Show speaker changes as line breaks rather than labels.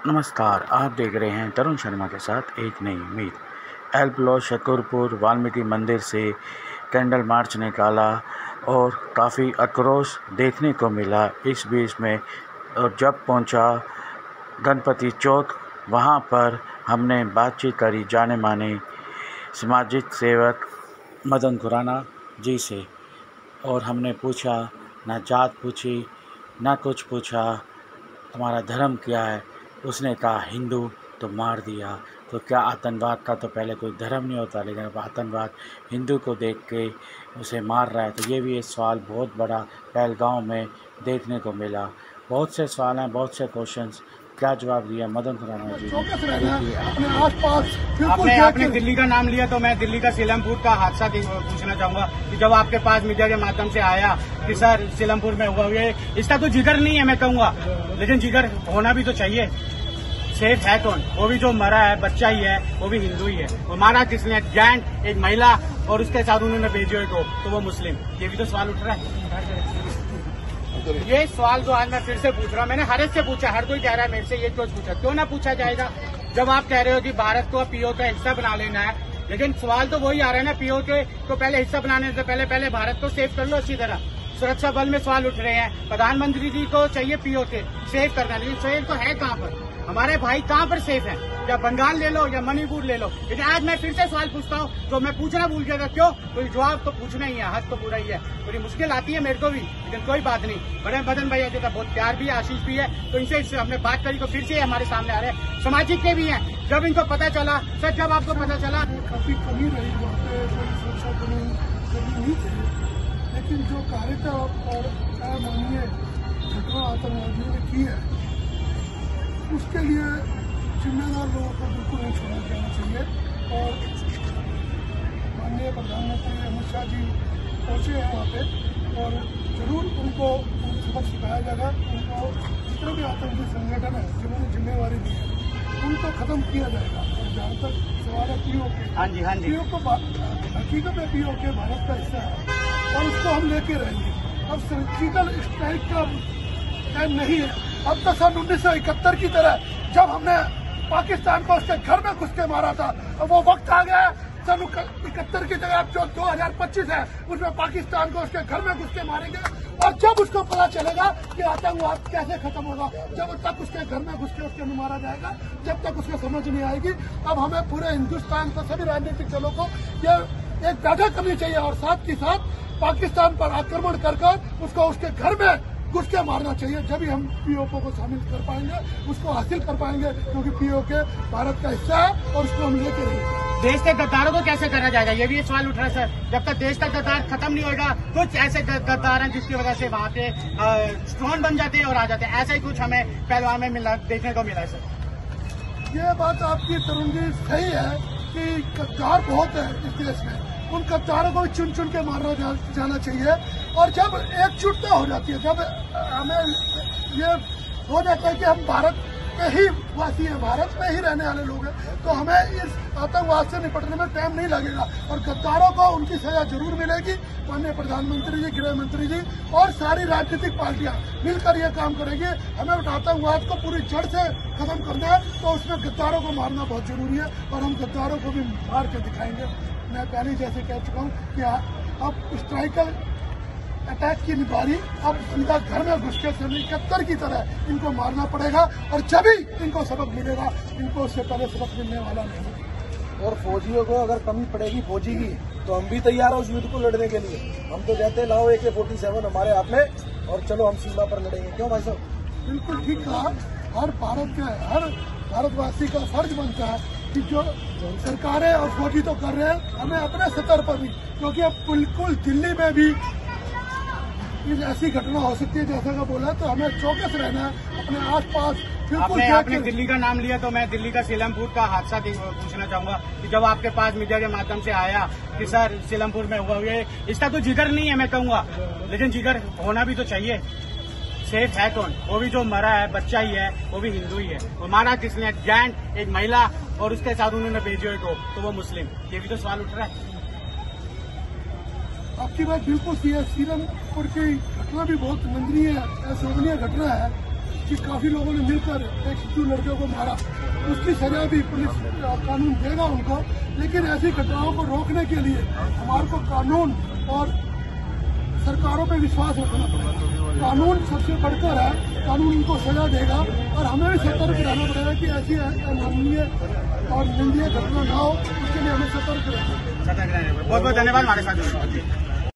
नमस्कार, आप देख रहे हैं तरुण शर्मा के साथ एक नई उम्मीद। एल्पलो शकरपुर वाल्मीकि मंदिर से कैंडल मार्च निकाला और काफ़ी आक्रोश देखने को मिला इस बीच में। और जब पहुंचा गणपति चौक, वहां पर हमने बातचीत करी जाने माने सामाजिक सेवक मदन खुराना जी से, और हमने पूछा, ना जात पूछी ना कुछ पूछा, तुम्हारा धर्म क्या है। उसने कहा हिंदू, तो मार दिया। तो क्या आतंकवाद का तो पहले कोई धर्म नहीं होता, लेकिन अब आतंकवाद हिंदू को देख के उसे मार रहा है। तो ये भी एक सवाल बहुत बड़ा पहलगांव में देखने को मिला। बहुत से सवाल हैं, बहुत से क्वेश्चंस। क्या जवाब दिया मदन खुराना जी
ने? आपने दिल्ली का नाम लिया, तो मैं दिल्ली का सीलमपुर का हादसा पूछना चाहूंगा कि जब आपके पास मीडिया के माध्यम से आया कि सर सीलमपुर में हुआ ये, इसका तो जिगर नहीं है मैं कहूँगा, लेकिन जिगर होना भी तो चाहिए। सेफ है कौन? वो भी जो मरा है बच्चा ही है, वो भी हिंदू ही है। वो मारा किसने? जैंट एक महिला और उसके साथ उन्होंने भेजे हुए तो वो मुस्लिम। ये भी तो सवाल उठ रहा है। ये सवाल जो आज मैं फिर से पूछ रहा हूँ, मैंने हर एक से पूछा, हर कोई कह रहा है मेरे से ये क्यों पूछा, क्यों ना पूछा जाएगा। जब आप कह रहे हो कि भारत को पीओ का हिस्सा बना लेना है, लेकिन सवाल तो वही आ रहा है ना, पीओ के तो पहले हिस्सा बनाने से पहले भारत को सेव कर लो। अच्छी तरह सुरक्षा बल में सवाल उठ रहे हैं, प्रधानमंत्री जी को चाहिए पीओ के सेव करना, लेकिन सेव तो है कहाँ पर? हमारे भाई कहाँ पर सेफ हैं? या बंगाल ले लो या मणिपुर ले लो। लेकिन आज मैं फिर से सवाल पूछता हूँ, जो मैं पूछना भूल गया था। क्यों? तो जवाब तो पूछना ही है, हद तो पूरा ही है। थोड़ी मुश्किल आती है मेरे को भी, लेकिन कोई बात नहीं। बड़े मदन भैया जो था बहुत प्यार भी है, आशीष भी है, तो इनसे हमने बात करी तो फिर से हमारे सामने आ रहे हैं। सामाजिक के भी हैं। जब इनको पता चला, सर जब आपको पता चला
काफी कमी रही वहाँ पे, सुरक्षा बनी नहीं थी, लेकिन जो कार्यता और माननीय घटना आतंकवादियों ने की है, उसके लिए जिम्मेदार लोगों को बिल्कुल नहीं छोड़ा जाना चाहिए। और माननीय प्रधानमंत्री अमित शाह जी पहुंचे हैं वहाँ पे, और जरूर उनको सबक सिखाया जाएगा। उनको जितने भी आतंकी संगठन है जिन्होंने जिम्मेवारी दी है, उनको खत्म किया जाएगा। और जहाँ तक सवाल है पीओ के, पीओ को हकीकत में पीओ के भारत का हिस्सा है और उसको हम लेके रहेंगे। अब सर्जिकल स्ट्राइक का टाइम नहीं है। अब तो सन 1971 की तरह जब हमने पाकिस्तान को उसके घर में घुस के मारा था, अब वो वक्त आ गया है। सन 71 की जगह अब जो 2025 है, उसमें पाकिस्तान को उसके घर में घुस के मारेंगे। और जब उसको पता चलेगा कि आतंकवाद कैसे खत्म होगा, जब तक उसके घर में घुस के उसके मारा जाएगा, जब तक उसको समझ नहीं आएगी। अब हमें पूरे हिंदुस्तान को, सभी राजनीतिक दलों को ये एक बैठक करनी चाहिए और साथ ही साथ पाकिस्तान पर आक्रमण कर उसको उसके घर में घुस के मारना चाहिए। जब ही हम पीओके को शामिल कर पाएंगे, उसको हासिल कर पाएंगे, क्योंकि पीओके भारत का हिस्सा है और उसको हम लेके रहेंगे।
देश के गद्दारों को कैसे करा जाएगा, ये भी सवाल उठ रहा है सर। जब तक देश का गद्दार खत्म नहीं होगा, कुछ ऐसे गद्दार हैं जिसकी वजह से वहाँ पे स्ट्रॉन्ग बन जाते हैं और आ जाते हैं। ऐसा ही कुछ हमें पहलवान में देखने को मिला है सर।
ये बात आपकी तरुण जी सही है कि गद्दार बहुत है इस देश में। उन गद्दारों को चुन चुन के मारना जाना चाहिए। और जब एकजुटता हो जाती है, जब हमें ये हो जाता है कि हम भारत के ही वासी हैं, भारत में ही रहने वाले लोग हैं, तो हमें इस आतंकवाद से निपटने में टाइम नहीं लगेगा और गद्दारों को उनकी सजा जरूर मिलेगी। माननीय प्रधानमंत्री जी, गृह मंत्री जी और सारी राजनीतिक पार्टियां मिलकर ये काम करेंगी। हमें आतंकवाद को पूरी जड़ से खत्म करना है, तो उसमें गद्दारों को मारना बहुत जरूरी है और हम गद्दारों को भी मार के दिखाएंगे। मैं पहले जैसे कह चुका हूँ कि अब स्ट्राइकर अटैक की बारी, अब सीधा घर में घुस के 71 की तरह इनको मारना पड़ेगा। और जब ही इनको सबक मिलेगा, इनको उससे पहले सबक मिलने वाला नहीं।
और फौजियों को अगर कमी पड़ेगी फौजी की, तो हम भी तैयार हैं उस युद्ध को लड़ने के लिए। हम तो कहते हैं लाओ AK-47 हमारे हाथ में और चलो हम सीमा पर लड़ेंगे। क्यों भाई साहब?
बिल्कुल ठीक कहा। हर भारतवासी का फर्ज बनता है कि जो सरकारें और फौजी तो कर रहे हैं, हमें अपने स्तर पर भी, क्योंकि अब बिल्कुल दिल्ली में भी ऐसी घटना हो सकती है जैसा का बोला, तो हमें चौकस रहना है अपने आसपास।
आपने दिल्ली का नाम लिया, तो मैं दिल्ली का सीलमपुर का हादसा पूछना चाहूंगा कि जब आपके पास मीडिया के माध्यम से आया कि सर सीलमपुर में हुआ ये, इसका तो जिगर नहीं है मैं कहूँगा, लेकिन जिगर होना भी तो चाहिए। सेफ है कौन? वो भी जो मरा है बच्चा ही है, वो भी हिंदू ही है। वो मारा किसने? जैंट एक महिला और उसके साथ उन्होंने भेजे हुए तो वो मुस्लिम। ये भी तो सवाल उठ रहा है।
आपकी बात बिल्कुल सही है। सीलमपुर की घटना भी बहुत निंदनीय है, शोभनीय घटना है। कि काफी लोगों ने मिलकर एक हिंदू लड़के को मारा, उसकी सजा भी पुलिस कानून देगा उनको। लेकिन ऐसी घटनाओं को रोकने के लिए हमारे को कानून और सरकारों पे विश्वास रखना पड़ेगा। कानून सबसे बढ़कर है, कानून उनको सजा देगा और हमें भी सतर्क रहना पड़ेगा कि ऐसी अमानवीय और निंदनीय घटना ना हो, उसके लिए हमें सतर्क रहना।
बहुत बहुत धन्यवाद हमारे साथ।